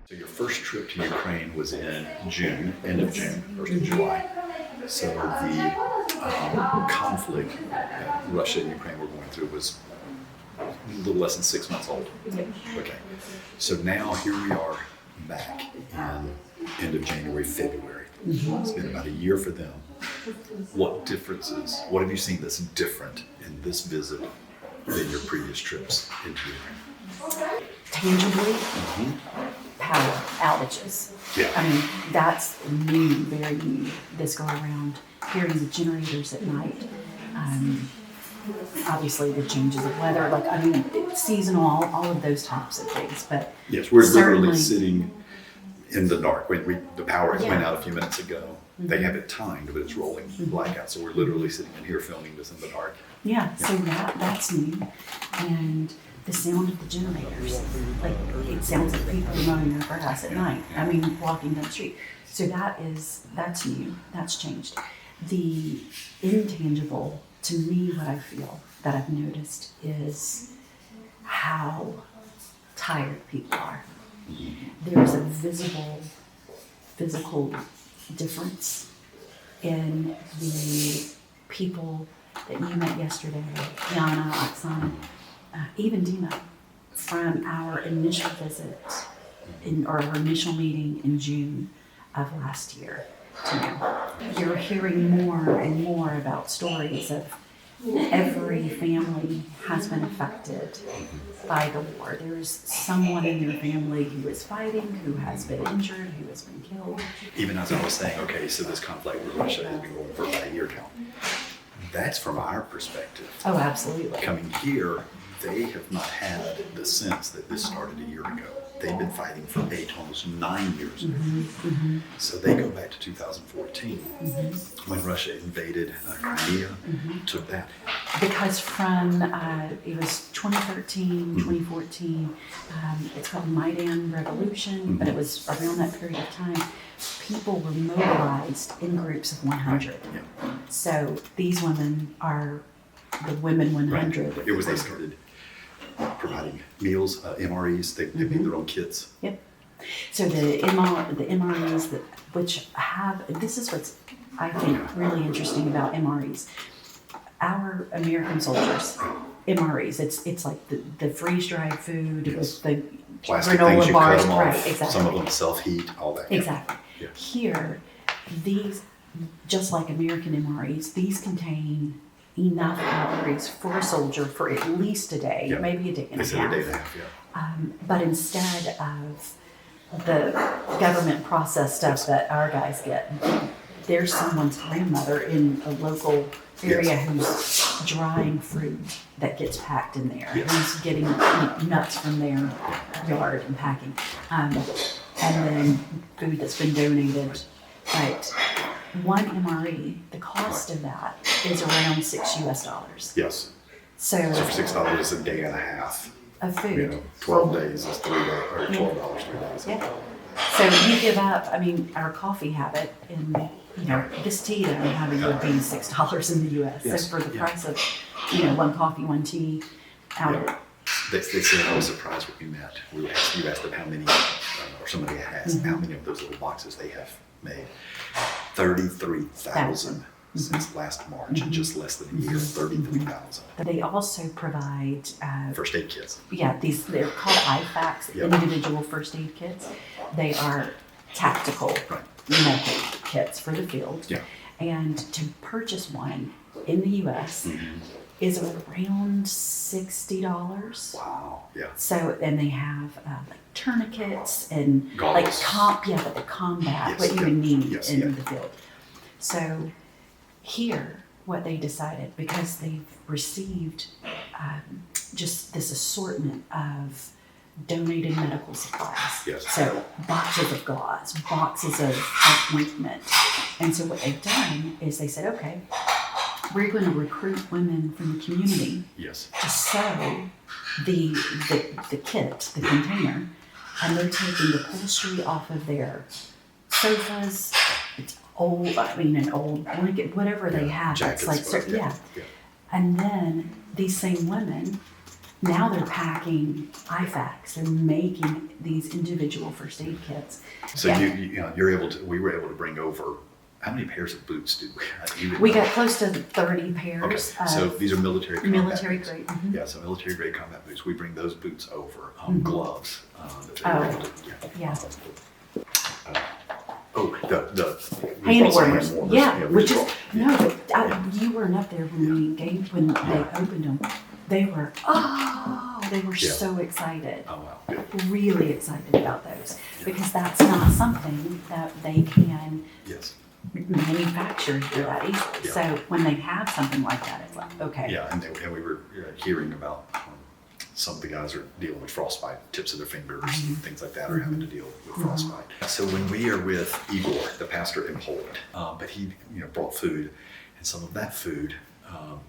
So your first trip to Ukraine was in June, end of June, 1st of July. So the conflict that Russia and Ukraine were going through was a little less than 6 months old. Okay. So now here we are back in end of January, February. It's been about a year for them. What differences, what have you seen that's different in this visit than your previous trips into Ukraine? Tangibly, power outages. Yeah. I mean, that's new, very new this go around. Hearing the generators at night. Obviously, the changes of weather, it's seasonal, all of those types of things. But yes, we're literally sitting in the dark. When the power went out a few minutes ago, they have it timed, but it's rolling blackout. So we're literally sitting in here filming this in the dark. Yeah, so that's new. And the sound of the generators, it sounds like people mowing their grass at night. I mean, walking down the street. So that's new, that's changed. The intangible, to me, what I feel that I've noticed is how tired people are. There's a visible physical difference in the people that you met yesterday, Yana, Oksana, even Dina, from our initial visit or our initial meeting in June of last year to now. You're hearing more and more about stories of every family has been affected by the war. There's someone in your family who is fighting, who has been injured, who has been killed. Even as I was saying, okay, so this conflict with Russia has been going for about a year now. That's from our perspective. Oh, absolutely. Coming here, they have not had the sense that this started a year ago. They've been fighting for almost 9 years now. So they go back to 2014 when Russia invaded Crimea, took that. Because from, it was 2013, 2014, it's called Maidan Revolution, but it was around that period of time, people were mobilized in groups of 100. Yeah. So these women are the Women 100. Right. It was, they started providing meals, MREs, they made their own kits. Yep. So the MREs, which have, this is what's, I think, really interesting about MREs. Our American soldiers, MREs, it's like the freeze-dried food with the plastic granola things you bars. cut them off, Right, exactly. Some of them self-heat, all that. Exactly. Yeah. Here, these, just like American MREs, these contain enough calories for a soldier for at least a day, maybe a day and a half. They said a day and a half, yeah. But instead of the government processed stuff that our guys get, there's someone's grandmother in a local area who's drying fruit that gets packed in there, who's getting nuts from their yard and packing, and then food that's been donated. Right. One MRE, the cost of that is around $6 US. Yes. So for $6 a day and a half. Of food. 12 days is $3 or $12 3 days. Yeah. So you give up, our coffee habit in, this tea that I'm having would be $6 in the US. Yes. So for the price of, one coffee, one tea out. They said, I was surprised when we met. You asked them how many, or somebody asked how many of those little boxes they have made. 33,000 since last March, in just less than a year. 33,000. They also provide first aid kits. Yeah, they're called IFACs, individual first aid kits. They are tactical medical kits for the field. Yeah. And to purchase one in the US is around $60. Wow. Yeah. So, and they have tourniquets and goggles. But the combat, what you would need in the field. So here, what they decided, because they've received just this assortment of donated medical supplies. Yes. So boxes of gauze, boxes of ointment. And so what they've done is they said, okay, we're going to recruit women from the community to sew the kit, the container, and they're taking the upholstery off of their sofas. It's old, an old blanket, whatever they have. Jackets, it's like, and then these same women Now they're packing IFACs. They're making these individual first aid kits. So Yeah. we were able to bring over, how many pairs of boots did we? We got close to 30 pairs. Okay, so these are military combat military boots. grade. Mhm. Yeah, so military grade combat boots. We bring those boots over. Mhm. Gloves. That they Oh, were able to, yeah. we Hand brought some warmers. hand Yeah, we which is, brought- no, you weren't up there when they opened them. They were, they were Yeah. so excited. Oh, wow, good. Really excited about those because that's not something that they can Yes. manufacture that easily. Yeah. So when they have something like that, it's like, okay. Yeah, and we were hearing about some of the guys are dealing with frostbite, tips of their fingers, and things like that are having to deal with frostbite. So when we are with Igor, the pastor in Poland, but he brought food, and some of that food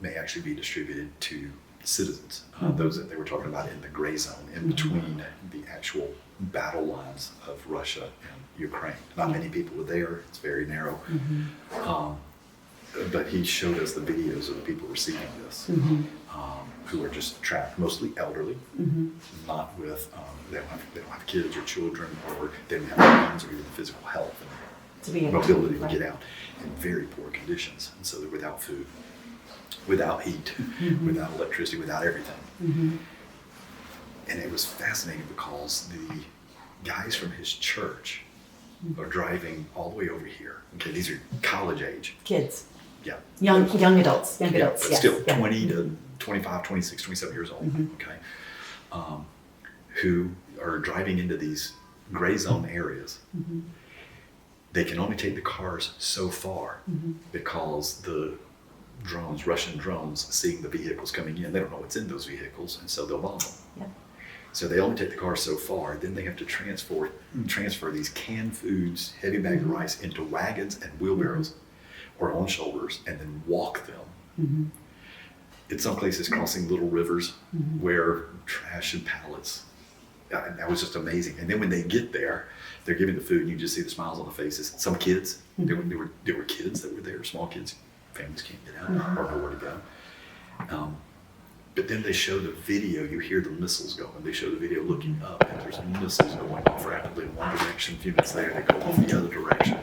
may actually be distributed to citizens, those that they were talking about in the gray zone, in between the actual battle lines of Russia and Ukraine. Not many people were there, it's very narrow. But he showed us the videos of the people receiving this, who are just trapped, mostly elderly, not with, they don't have kids or children, or they don't have the means or even the physical health To be and able to, mobility to right. get out in very poor conditions. And so they're without food, without heat, without electricity, without everything. And it was fascinating because the guys from his church are driving all the way over here. Okay, these are college age. Kids, Yeah. young adults, But yes. still yeah. 20 to 25, 26, 27 years old, okay, who are driving into these gray zone areas. They can only take the cars so far because the drones, Russian drones, seeing the vehicles coming in, they don't know what's in those vehicles, and so they'll bomb them. Yep. So they only take the car so far, then they have to transfer these canned foods, heavy bags of rice into wagons and wheelbarrows or on shoulders, and then walk them. In some places crossing little rivers where trash and pallets. That was just amazing. And then when they get there, they're giving the food and you just see the smiles on the faces. Some kids, there were kids that were there, small kids, families can't get out or know where to go. But then they show the video, you hear the missiles going. They show the video looking up and there's missiles going off rapidly in one direction. A few minutes later, they go off the other direction,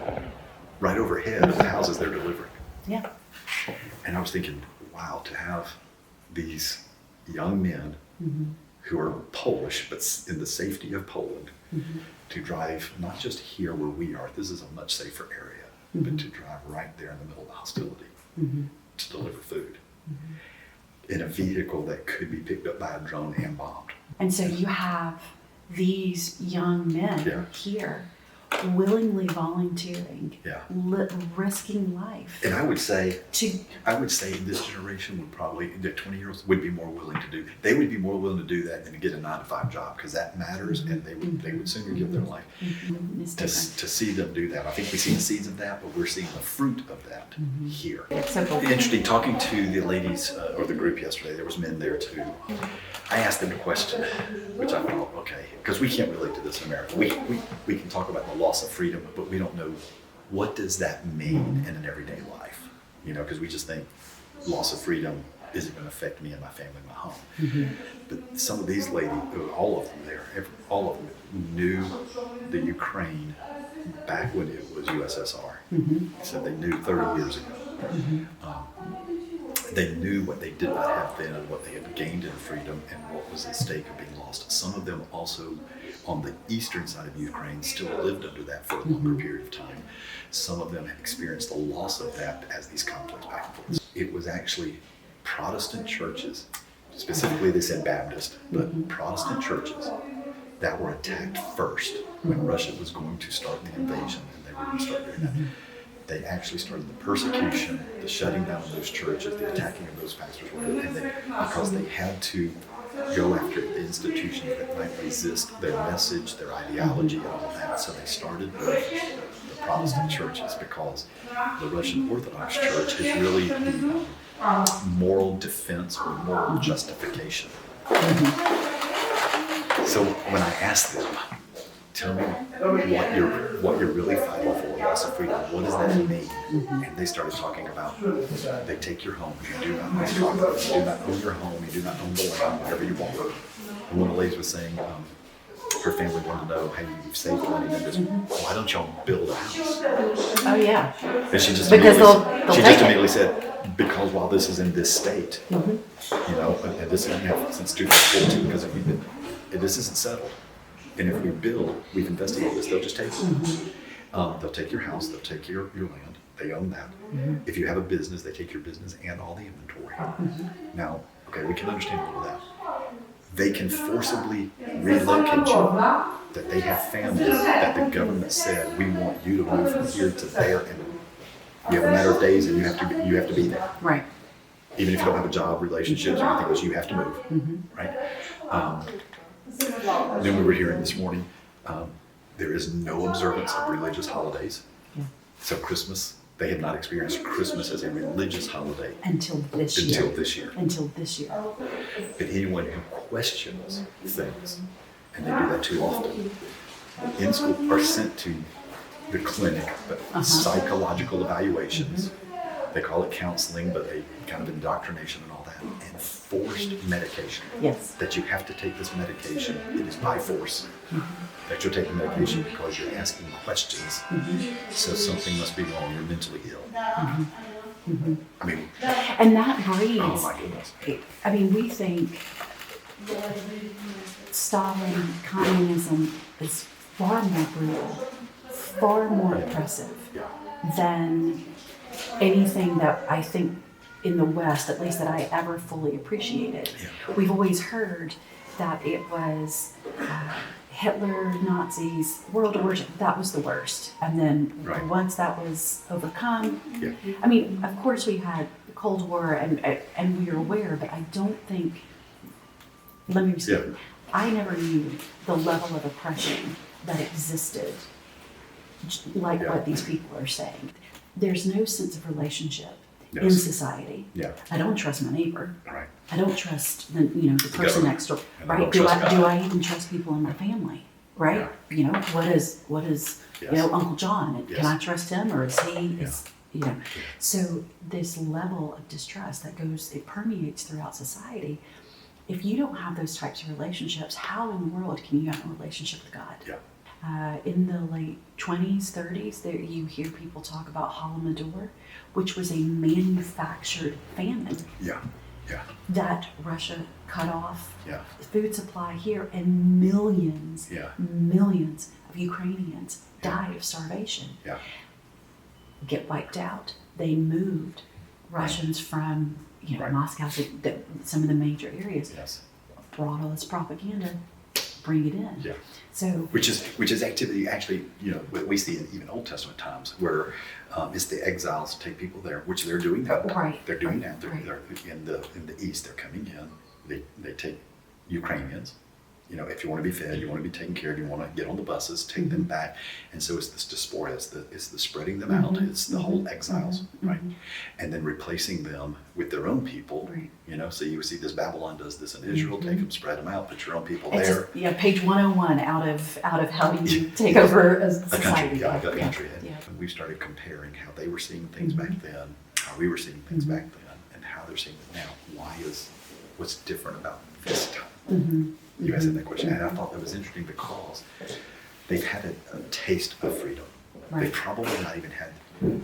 right overhead of the houses they're delivering. Yeah. And I was thinking, wow, to have these young men who are Polish, but in the safety of Poland, to drive not just here where we are, this is a much safer area, but to drive right there in the middle of the hostility to deliver food in a vehicle that could be picked up by a drone and bombed. And so you have these young men here willingly volunteering, risking life. And I would say to this generation would probably, the 20-year-olds would be more willing to do. They would be more willing to do that than to get a 9-to-5 job, because that matters, and they would sooner give their life to see them do that. I think we see the seeds of that, but we're seeing the fruit of that here. It's so cool. Interesting, talking to the ladies or the group yesterday, there was men there too. I asked them a question, which I thought, okay, because we can't relate to this in America. We can talk about the loss of freedom, but we don't know what does that mean in an everyday life. Because we just think loss of freedom isn't going to affect me and my family and my home. But some of these ladies, all of them there, all of them knew the Ukraine back when it was USSR. So they knew 30 years ago. They knew what they did not have then and what they had gained in freedom and what was at stake of being lost. Some of them also on the eastern side of Ukraine still lived under that for a longer period of time. Some of them had experienced the loss of that as these conflicts back and forth. It was actually Protestant churches, specifically they said Baptist, but Protestant churches that were attacked first when Russia was going to start the invasion, and they were going to start doing that. They actually started the persecution, the shutting down of those churches, the attacking of those pastors, because they had to go after the institutions that might resist their message, their ideology, and all of that. So they started with the Protestant churches, because the Russian Orthodox Church is really the moral defense or moral justification. So when I asked them, tell me what you're really fighting for, loss of freedom. What does that mean? And they started talking about they take your home. You do not own property. You do not own your home. You do not own the land, whatever you want. And one of the ladies was saying, her family wanted to know, hey, you've saved money, and just, why don't y'all build a house? Oh yeah. And she just Because immediately said, because while this is in this state, you know, and this has been since 2014, because if this isn't settled, and if we build, we've invested all this, they'll just take it. They'll take your house, they'll take your land, they own that. If you have a business, they take your business and all the inventory. Now, okay, we can understand all of that. They can forcibly relocate you, that they have families that the government said, we want you to move from here to there, and you have a matter of days and you have to be there. Right. Even if you don't have a job, relationships, or anything else, you have to move, right? Then we were hearing this morning, there is no observance of religious holidays. Yeah. So Christmas, they have not experienced Christmas as a religious holiday Until this year. Until this year. But anyone who questions things, and they do that too often, in school are sent to the clinic, but psychological evaluations, they call it counseling, but they kind of indoctrination and all that, and forced medication. Yes. That you have to take this medication, it is by force. That you'll take the medication because you're asking questions, so something must be wrong, you're mentally ill. I mean, and that breeds, oh my goodness. I mean, we think Stalin, communism is far more brutal, far more oppressive than anything that I think in the West, at least that I ever fully appreciated. We've always heard that it was Hitler, Nazis, World War II, that was the worst. And then once that was overcome, I mean, of course we had the Cold War and we were aware, but I don't think, let me speak, I never knew the level of oppression that existed, like what these people are saying. There's no sense of relationship in society. I don't trust my neighbor. I don't trust the person next door. Right? Do I even trust people in my family? Right? You know, what is you know, Uncle John? Can I trust him, or is he? You know, so this level of distrust that it permeates throughout society. If you don't have those types of relationships, how in the world can you have a relationship with God? In the late 20s, 30s, you hear people talk about Holodomor, which was a manufactured famine that Russia cut off the food supply here, and millions of Ukrainians died of starvation. Get wiped out. They moved Russians from Moscow to some of the major areas. Brought all this propaganda, bring it in. So which is activity actually, you know, we see in even Old Testament times where it's the exiles take people there, which they're doing now. They're doing now. They're in the east. They're coming in. They take Ukrainians. You know, if you want to be fed, you want to be taken care of, you want to get on the buses, take them back. And so it's this diaspora, it's the spreading them out, it's the whole exiles, right? And then replacing them with their own people, you know, so you see this Babylon does this in Israel, take them, spread them out, put your own people there. Just, page 101 out of how do you take over a society. A country. And we started comparing how they were seeing things back then, how we were seeing things back then, and how they're seeing it now. What's different about this time? You guys had that question, and I thought that was interesting because they've had a taste of freedom. They've probably not even had,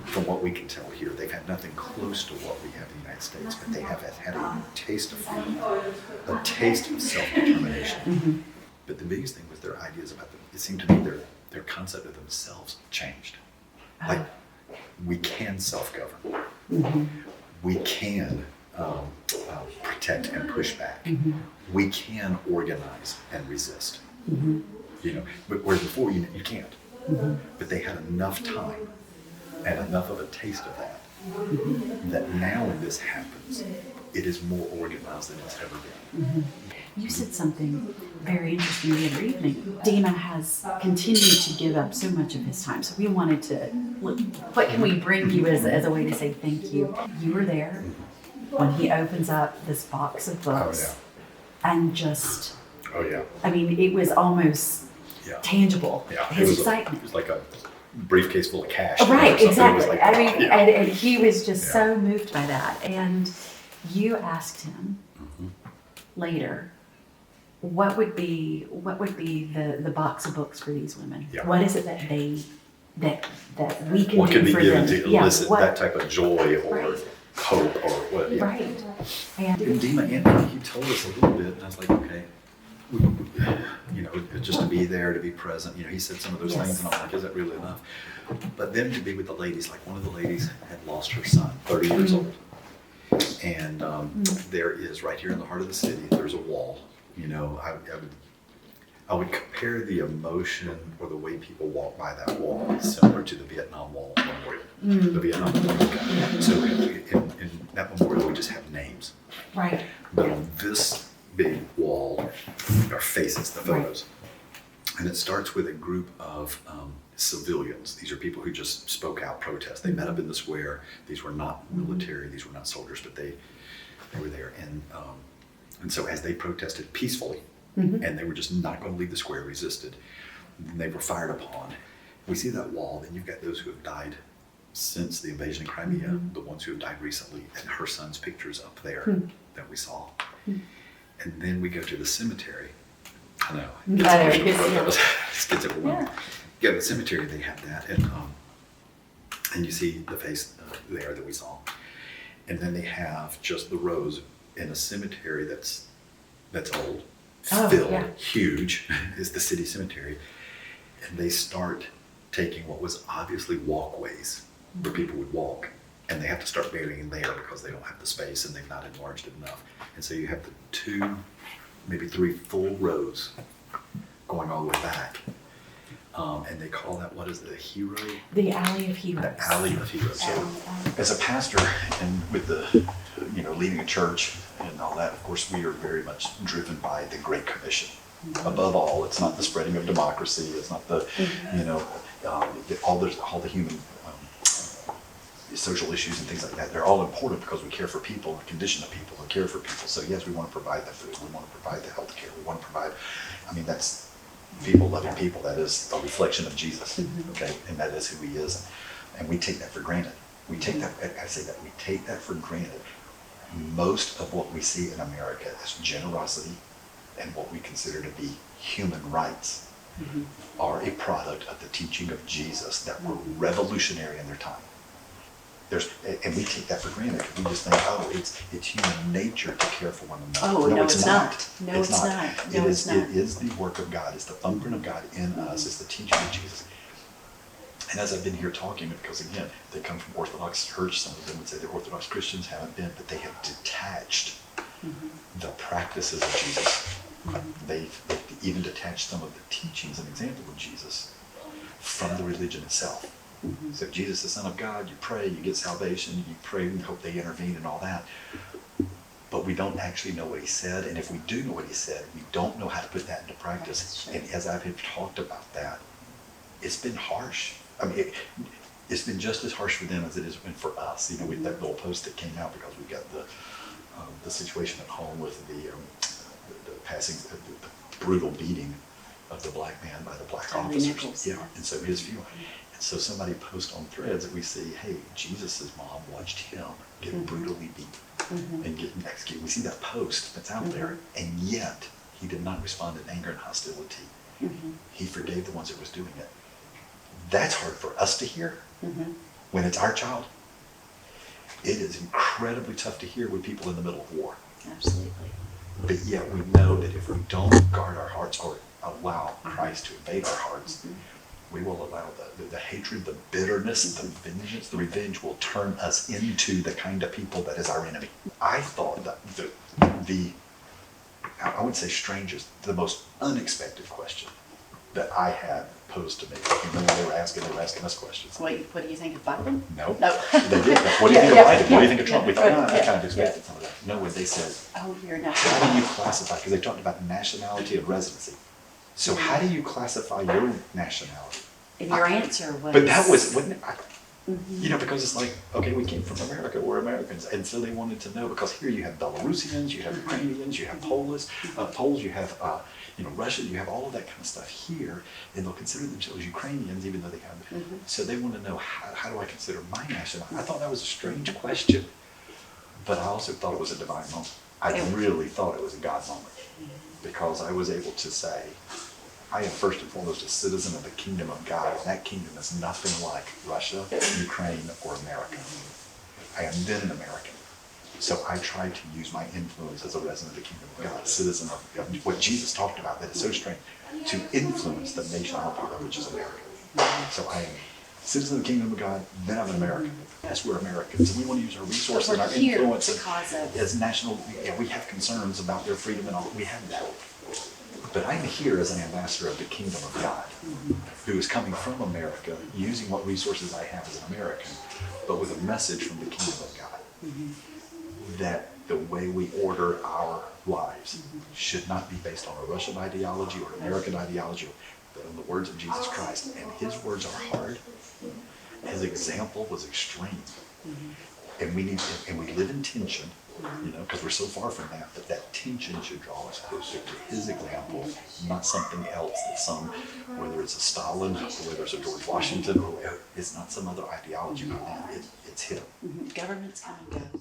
from what we can tell here, they've had nothing close to what we have in the United States, but they have had a taste of freedom, a taste of self-determination. But the biggest thing was their ideas about them. It seemed to me their concept of themselves changed. Like, we can self-govern. We can protect and push back. We can organize and resist. You know, but whereas before you can't. But they had enough time and enough of a taste of that that now when this happens, it is more organized than it's ever been. You said something very interesting the other evening. Dina has continued to give up so much of his time. So we wanted to, what can we bring you as a way to say thank you? You were there when he opens up this box of books and just, I mean, it was almost Yeah. tangible. Yeah, His it excitement. was like a briefcase full of cash. Right, or something. It was exactly. like, I mean, yeah. and he was just Yeah. so moved by that. And you asked him Mhm. later, what would be the box of books for these women? Yeah. What is it that that we can What do could be for given them? to Yeah, elicit what- that type of joy or Right. hope or what? Yeah. Right. And And Dima, and he told us a little bit, and I was like, okay, you know, just to be there, to be present. You know, he said some of those Yes. things, and I'm like, is that really enough? But then to be with the ladies, like one of the ladies had lost her son, 30 years old. And there is, right here in the heart of the city, there's a wall. You know, I would compare the emotion or the way people walk by that wall similar to the Vietnam Wall Memorial. The Vietnam Memorial. So in that memorial, we just have names. right. But on this big wall are faces, the photos. And it starts with a group of civilians. These are people who just spoke out protest. They met up in the square. These were not military, these were not soldiers, but they were there. And so as they protested peacefully, and they were just not going to leave the square, resisted, and they were fired upon. We see that wall, then you've got those who have died since the invasion of Crimea, the ones who have died recently, and her son's pictures up there that we saw. And then we go to the cemetery. I know. It gets everyone. Yeah. Yeah, the cemetery, they have that. And you see the face there that we saw. And then they have just the rows in a cemetery that's old, Oh, filled, yeah. huge, is the city cemetery. And they start taking what was obviously walkways where people would walk, and they have to start burying there because they don't have the space and they've not enlarged it enough. And so you have the 2, maybe 3 full rows going all the way back. And they call that, what is it, a hero? The Alley of Heroes. The Alley of Heroes. So as a pastor and with the, leading a church and all that, of course, we are very much driven by the Great Commission. Above all, it's not the spreading of democracy. It's not the, all the human social issues and things like that. They're all important because we care for people, the condition of people, and care for people. So yes, we want to provide the food. We want to provide the health care. We want to provide, that's people loving people. That is a reflection of Jesus, okay? And that is who he is. And we take that for granted. We take that, I say that, we take that for granted. Most of what we see in America is generosity and what we consider to be human rights are a product of the teaching of Jesus that were revolutionary in their time. And we take that for granted. We just think, it's human nature to care for one another. Oh, no, it's not. No, it's not. No, it's not. It is the work of God. It's the thumbprint of God in us. It's the teaching of Jesus. And as I've been here talking, because again, they come from Orthodox Church, some of them would say they're Orthodox Christians, haven't been, but they have detached the practices of Jesus. They've even detached some of the teachings and example of Jesus from the religion itself. So Jesus, the Son of God, you pray, you get salvation, you pray and hope they intervene and all that. But we don't actually know what he said, and if we do know what he said, we don't know how to put that into practice. And as I've talked about that, it's been harsh. It's been just as harsh for them as it has been for us. With that little post that came out because we got the situation at home with the passing, the brutal beating of the black man by the black officers. Yeah, and so his view. So somebody posts on Threads that we see, hey, Jesus' mom watched him get brutally beaten and get executed. We see that post that's out there, and yet he did not respond in anger and hostility. He forgave the ones that was doing it. That's hard for us to hear when it's our child. It is incredibly tough to hear with people in the middle of war. Absolutely. But yet we know that if we don't guard our hearts or allow Christ to invade our hearts, we will allow the hatred, the bitterness, the vengeance, the revenge will turn us into the kind of people that is our enemy. I thought that I would say strangest, the most unexpected question that I had posed to me. When they were asking us questions. What do you think of Biden? No. No. They did. What do you think of Biden? What do you think of Trump? We thought, I kind of expected some of that. No, when they said, Oh, you're not. how do you classify, because they talked about nationality and residency. So how do you classify your nationality? And your answer was. But that was, wasn't it? Because it's like, okay, we came from America, we're Americans. And so they wanted to know, because here you have Belarusians, you have Ukrainians, you have Poles, you have you know, Russia, you have all of that kind of stuff here, and they'll consider themselves Ukrainians, even though they have, so they want to know, how do I consider my nationality? I thought that was a strange question, but I also thought it was a divine moment. I really thought it was a God moment, because I was able to say, I am first and foremost a citizen of the kingdom of God, and that kingdom is nothing like Russia, Ukraine, or America. I am then an American. So I try to use my influence as a resident of the kingdom of God, a citizen of what Jesus talked about that is so strange, to influence the nation I'm a part of, which is America. So I am a citizen of the kingdom of God, then I'm an American. Yes, we're Americans, and we want to use our resources and our influence as national. Yeah, we have concerns about their freedom and all. We have that. But I'm here as an ambassador of the kingdom of God, who is coming from America, using what resources I have as an American, but with a message from the kingdom of God, that the way we order our lives should not be based on a Russian ideology or an American ideology, but on the words of Jesus Christ. And his words are hard. His example was extreme. And we live in tension, you know, because we're so far from that, but that tension should draw us closer to his example, not something else that whether it's a Stalin, or whether it's a George Washington, or it's not some other ideology, but it's him. Governments come and go.